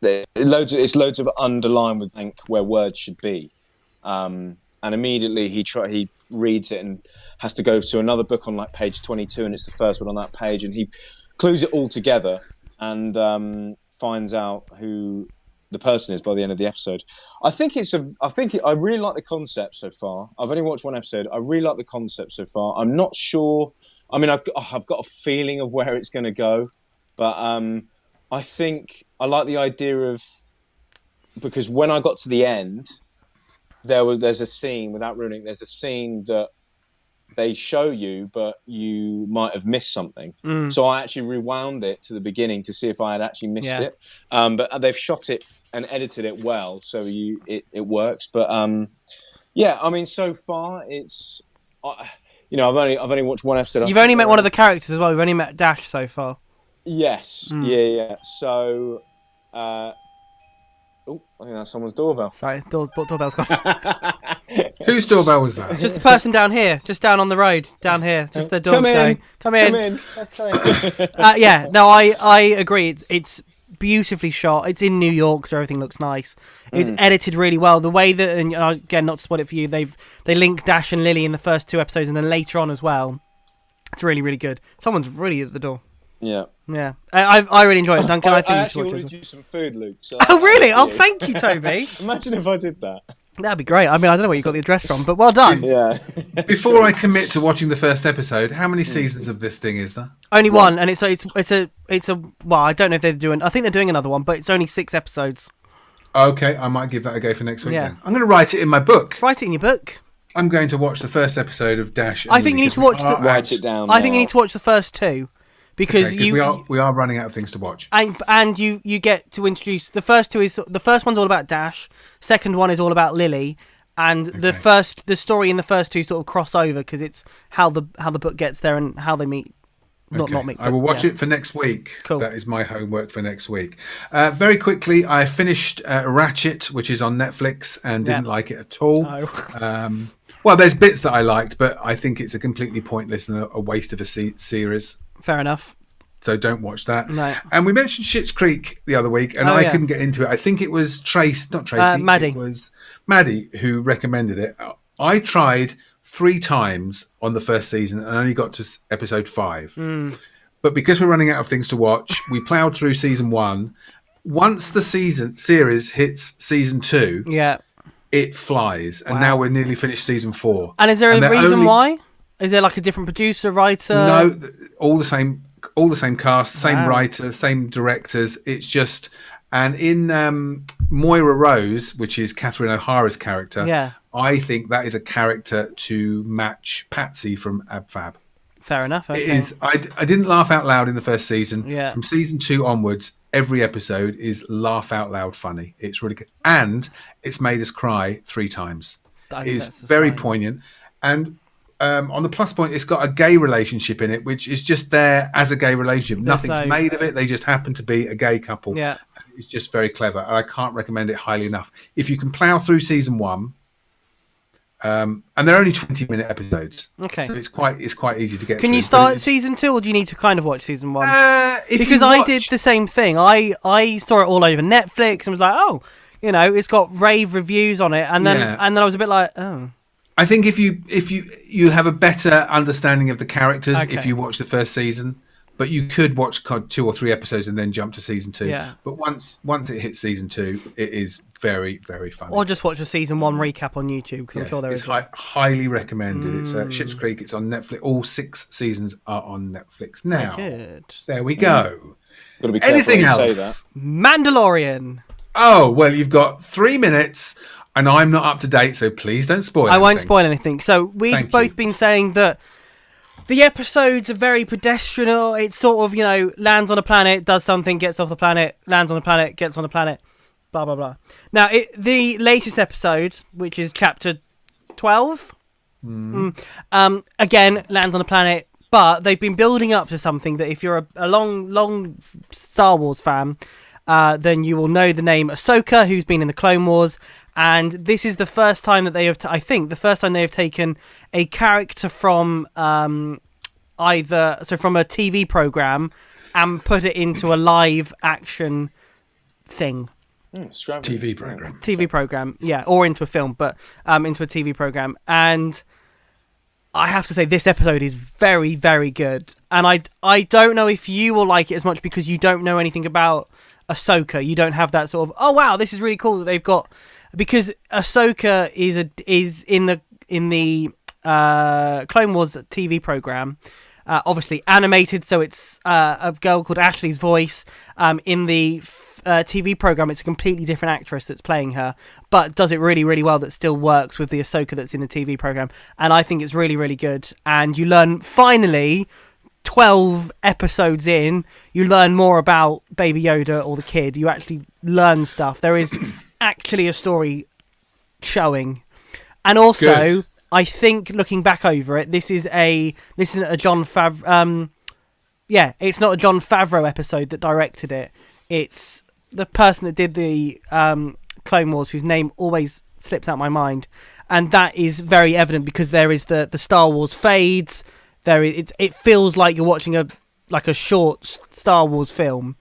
it's loads of underline with blank where words should be, and immediately he reads it and has to go to another book on like page 22, and it's the first one on that page, and he clues it all together and finds out who the person is by the end of the episode. I really like the concept so far. I've only watched one episode. I really like the concept so far. I'm not sure. I mean, I've got a feeling of where it's going to go, but I think I like the idea of, because when I got to the end, there's a scene, without ruining, there's a scene that they show you, but you might have missed something. So I actually rewound it to the beginning to see if I had actually missed it. But they've shot it and edited it well, so it works. But yeah, I mean, so far it's I've only watched one episode. You've only met one of the characters as well. We've only met Dash so far. Yes. Yeah. So. I think that's someone's doorbell. Sorry, doorbell's gone. Whose doorbell was that? Just the person down here, just down on the road, down here. Just the door's going. Come in. Let's go in. Yeah, no, I agree. It's beautifully shot. It's in New York, so everything looks nice. It's edited really well. The way that, and again, not to spoil it for you, they link Dash and Lily in the first 2 episodes, and then later on as well. It's really, really good. Someone's really at the door. Yeah. I really enjoy it, Duncan. I think I you should watch ordered you some food, Luke. So oh, really? Oh, thank you, Toby. Imagine if I did that. That'd be great. I mean, I don't know where you got the address from, but well done. Yeah. Before I commit to watching the first episode, how many seasons of this thing is there? Only one, and it's a well, I don't know if they're doing. I think they're doing another one, but it's only 6 episodes. Okay, I might give that a go for next week. Then I'm going to write it in my book. Write it in your book. I'm going to watch the first episode of Dash. I think you need to watch write it down. I think you need to watch the first 2. Because we are running out of things to watch, and you get to introduce the first 2 is the first one's all about Dash, second one is all about Lily, and the story in the first 2 sort of cross over because it's how the book gets there and how they meet. Not meet. I will watch it for next week. Cool. That is my homework for next week. Very quickly, I finished Ratchet, which is on Netflix, and didn't like it at all. No. Well, there's bits that I liked, but I think it's a completely pointless and a waste of a series. Fair enough. So don't watch that. No. And we mentioned Schitt's Creek the other week, and I couldn't get into it. I think it was Maddie. It was Maddie who recommended it. I tried 3 times on the first season and only got to episode 5. But because we're running out of things to watch, we ploughed through season 1. Once the series hits season 2, it flies. And now we're nearly finished season 4. And is there a reason why? Is there like a different producer, writer? No, all the same cast, same writer, same directors. It's just, and in Moira Rose, which is Catherine O'Hara's character, I think that is a character to match Patsy from Ab Fab. Fair enough. Okay. It is. I didn't laugh out loud in the first season. Yeah. From season 2 onwards, every episode is laugh out loud funny. It's really good, and it's made us cry 3 times. It is very poignant, and. On the plus point, it's got a gay relationship in it, which is just there as a gay relationship. Nothing's made of it. They just happen to be a gay couple. Yeah. It's just very clever. And I can't recommend it highly enough. If you can plough through season 1, and they're only 20-minute episodes. Okay. So it's quite easy to get Can through. you start season 2, or do you need to kind of watch season 1? Because I did the same thing. I saw it all over Netflix and was like, oh, it's got rave reviews on it. And then I was a bit like, oh. I think if you have a better understanding of the characters if you watch the first season, but you could watch 2 or 3 episodes and then jump to season 2. Yeah. But once it hits season 2, it is very, very funny. Or just watch a season 1 recap on YouTube because I'm sure there is. Highly recommended. It's Schitt's Creek. It's on Netflix. All 6 seasons are on Netflix now. Good. There we go. Gotta be Anything else? Say that. Mandalorian. Oh well, you've got 3 minutes. And I'm not up to date, so please don't spoil anything. I won't spoil anything. So we've both been saying that the episodes are very pedestrian. It's sort of, lands on a planet, does something, gets off the planet, lands on a planet, gets on a planet, blah, blah, blah. Now, the latest episode, which is chapter 12, again, lands on a planet, but they've been building up to something that if you're a long Star Wars fan, then you will know the name Ahsoka, who's been in the Clone Wars. And this is the first time that they have, the first time they have taken a character from from a TV program and put it into a live action thing. TV program, yeah, or into a film, but into a TV program. And I have to say, this episode is very, very good. And I don't know if you will like it as much because you don't know anything about Ahsoka. You don't have that sort of, oh wow, this is really cool that they've got. Because Ahsoka is in the Clone Wars TV program, obviously animated, so it's a girl called Ashley's voice. In the TV program, it's a completely different actress that's playing her, but does it really, really well. That still works with the Ahsoka that's in the TV program, and I think it's really, really good. And you learn, finally, 12 episodes in, you learn more about Baby Yoda or the kid. You actually learn stuff. There is actually a story showing, and also good. I think looking back over it, this isn't a Jon Favreau. It's not a Jon Favreau episode that directed it. It's the person that did the Clone Wars, whose name always slips out my mind, and that is very evident because there is the Star Wars fades. It feels like you're watching a short Star Wars film.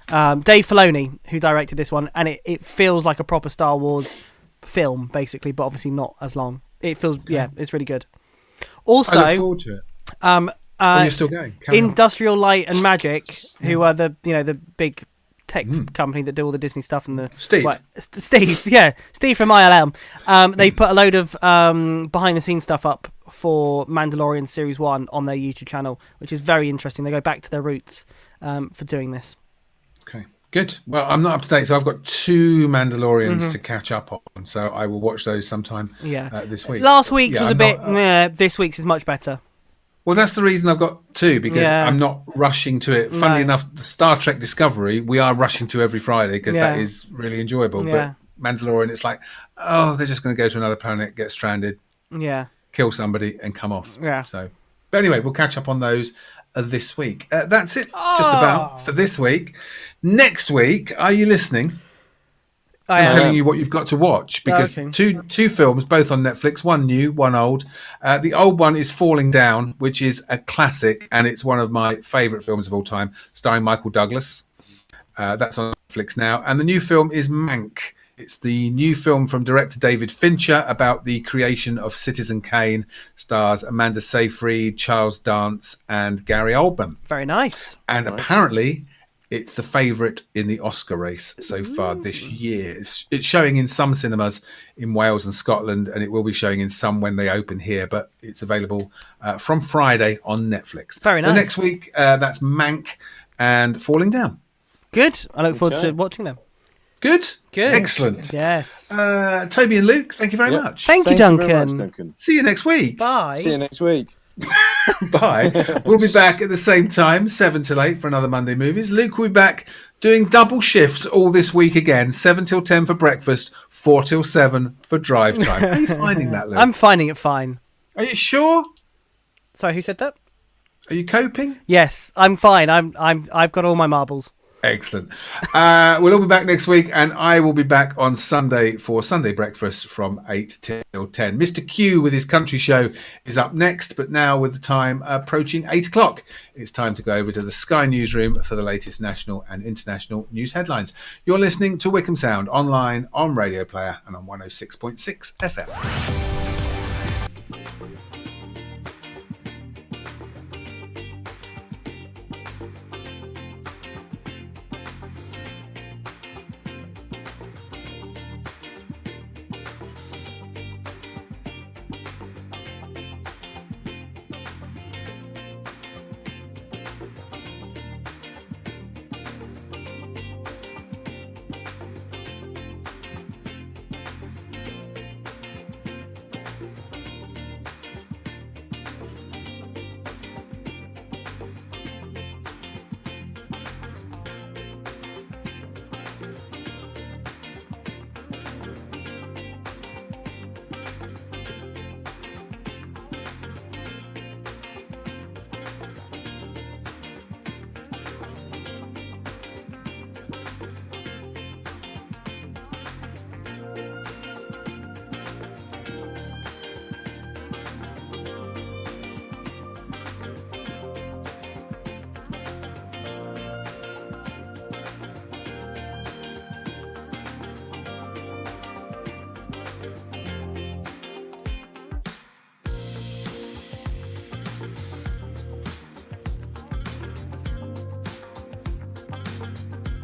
Dave Filoni, who directed this one, and it feels like a proper Star Wars film, basically, but obviously not as long. It feels, it's really good. Also, I look forward to it. You're still going. Industrial Light and Magic, who are the big tech company that do all the Disney stuff, and Steve from ILM. They've put a load of behind the scenes stuff up for Mandalorian Series 1 on their YouTube channel, which is very interesting. They go back to their roots for doing this. Okay, good. Well, I'm not up to date, so I've got 2 Mandalorians to catch up on, so I will watch those sometime this week. Last week's was a bit this week's is much better. Well, that's the reason I've got 2, because I'm not rushing to it. Funnily enough, the Star Trek Discovery, we are rushing to every Friday because that is really enjoyable. But Mandalorian, it's like, they're just going to go to another planet, get stranded, kill somebody, and come off. Yeah. So, but anyway, we'll catch up on those this week. That's it, just about for this week. Next week, are you listening? I'm telling you what you've got to watch, because two films, both on Netflix, one new, one old. The old one is Falling Down, which is a classic, and it's one of my favourite films of all time, starring Michael Douglas. That's on Netflix now. And the new film is Mank. It's the new film from director David Fincher about the creation of Citizen Kane. Stars Amanda Seyfried, Charles Dance, and Gary Oldman. Very nice. And apparently, it's the favourite in the Oscar race so far this year. It's showing in some cinemas in Wales and Scotland, and it will be showing in some when they open here, but it's available from Friday on Netflix. Very nice. So next week, that's Mank and Falling Down. Good. I look forward to watching them. Good. Excellent. Yes. Toby and Luke, thank you very much. Thank you, Duncan. See you next week. Bye. See you next week. Bye. We'll be back at the same time, 7 till 8 for another Monday Movies. Luke will be back doing double shifts all this week again, 7 till 10 for breakfast, 4 till 7 for drive time. How are you finding that, Luke? I'm finding it fine. Are you sure? Sorry, who said that? Are you coping? Yes, I'm fine. I've got all my marbles. Excellent. We'll all be back next week, and I will be back on Sunday for Sunday breakfast from 8 till 10. Mr. Q with his country show is up next, but now with the time approaching 8 o'clock, it's time to go over to the Sky Newsroom for the latest national and international news headlines. You're listening to Wycombe Sound online, on Radio Player, and on 106.6 FM.